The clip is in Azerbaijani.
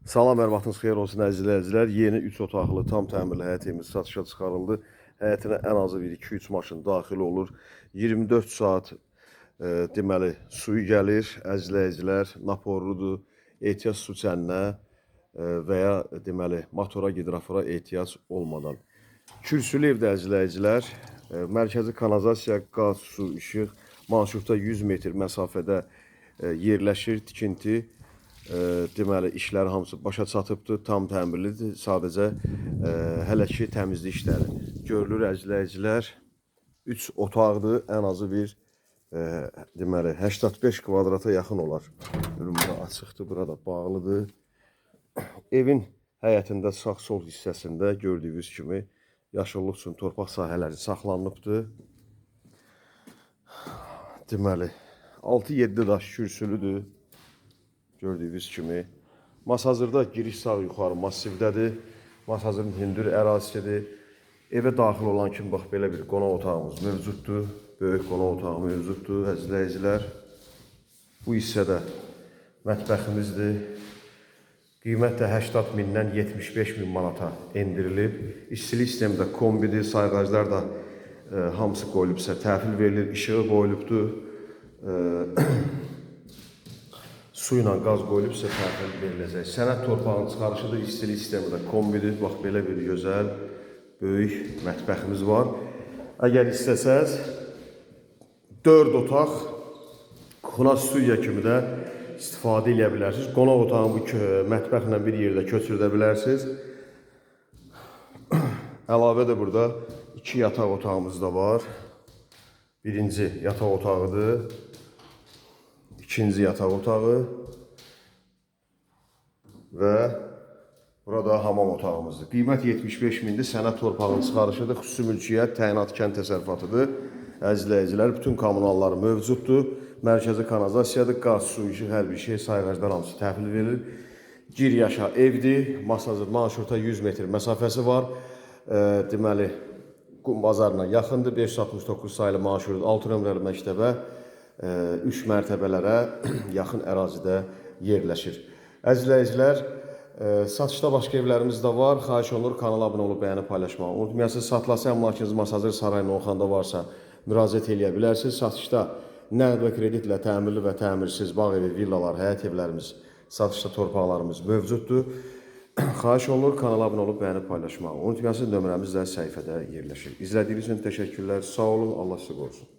Salam, hər vaxtınız xeyir olsun əziz izləyicilər. Yeni 3 otaqlı tam təmirli həyət evimiz satışa çıxarıldı. Həyətinə ən azı bir 2-3 maşın daxil olur. 24 saat deməli suyu gəlir. Əziz izləyicilər, naporludur. Ehtiyac su çəninə və ya deməli motora, gidrafora ehtiyac olmadan. Kürsülü evdə əziz izləyicilər, mərkəzi kanalizasiya, qaz, su, işıq, marşrutda 100 metr məsafədə yerləşir tikinti. Deməli işləri hamısı başa çatıbdır, tam təmirlidir. Sadəcə hələ ki təmizlik işləri görülür əziz izləyicilər. 3 otaqdır, ən azı bir deməli 85 kvadrata yaxın olar. Bura açıqdır, burada bağlıdır. Evin həyətində sağ-sol hissəsində gördüyünüz kimi yaşıllıq üçün torpaq sahələri saxlanılıbdır. Deməli 6-7 daş kürsülüdür. Gördüyünüz kimi. Masazırda giriş sağ yuxarı massivdədir. Masazırın hündür ərazisidir. Evə daxil olan kimi bax belə bir qonaq otağımız mövcuddur. Böyük qonaq otağı mövcuddur əziz izləyicilər. Bu hissədə mətbəximizdir. Qiymət də 80 mindən 75 min manata endirilib. İstilik sistemi də kombidir. Sayğaclar da hamısı qoyulubsa təhvil verilir. İşığı qoyulubdur. Su ilə qaz qoyulubsa təhvil veriləcək. Sənəd torpağının çıxarışıdır. İstilik sistemi də kombidir. Bax belə bir gözəl, böyük mətbəximiz var. Əgər istəsəz 4 otaq xuna studiya kimi də istifadə edə bilərsiniz. Qonaq otağını bu mətbəxlə bir yerdə köçürdə bilərsiniz. Əlavə də burada 2 yataq otağımız da var. Birinci yataq otağıdır. İkinci yataq otağı və burada hamam otağımızdır. Qiymət 75 mindir. Sənəd torpağının çıxarışıdır. Xüsusi mülkiyyət, təyinat kənd təsərrüfatıdır. Əziz izləyicilər, bütün kommunalları mövcuddur. Mərkəzi kanalizasiyadır, qaz, su, işıq, hər bir şey sayğaclar hamısı təhvil verilir. Gir yaşa evdir. Masazır marşruta 100 metr məsafəsi var. Deməli, Qum bazarına yaxındır. 569 sayılı marşrut 6 nömrəli məktəbə 3 mərtəbələrə yaxın ərazidə yerləşir. Əziz izləyicilər, satışda başqa evlərimiz də var. Xahiş olunur, kanala abunə olub bəyəni paylaşmağı unutmayasınız. Satılası əmlakınız Masazır sarayının Oxanda varsa müraciət edə bilərsiniz. Satışda nəqd və kreditlə təmirli və təmirsiz bağ evi, villalar, həyət evlərimiz, satışda torpaqlarımız mövcuddur. Xahiş olunur, kanala abunə olub bəyəni paylaşmağı unutmayasınız. Nömrəmiz də səhifədə yerləşir. İzlədiyiniz üçün təşəkkürlər. Sağ olun, Allah sizi qorusun.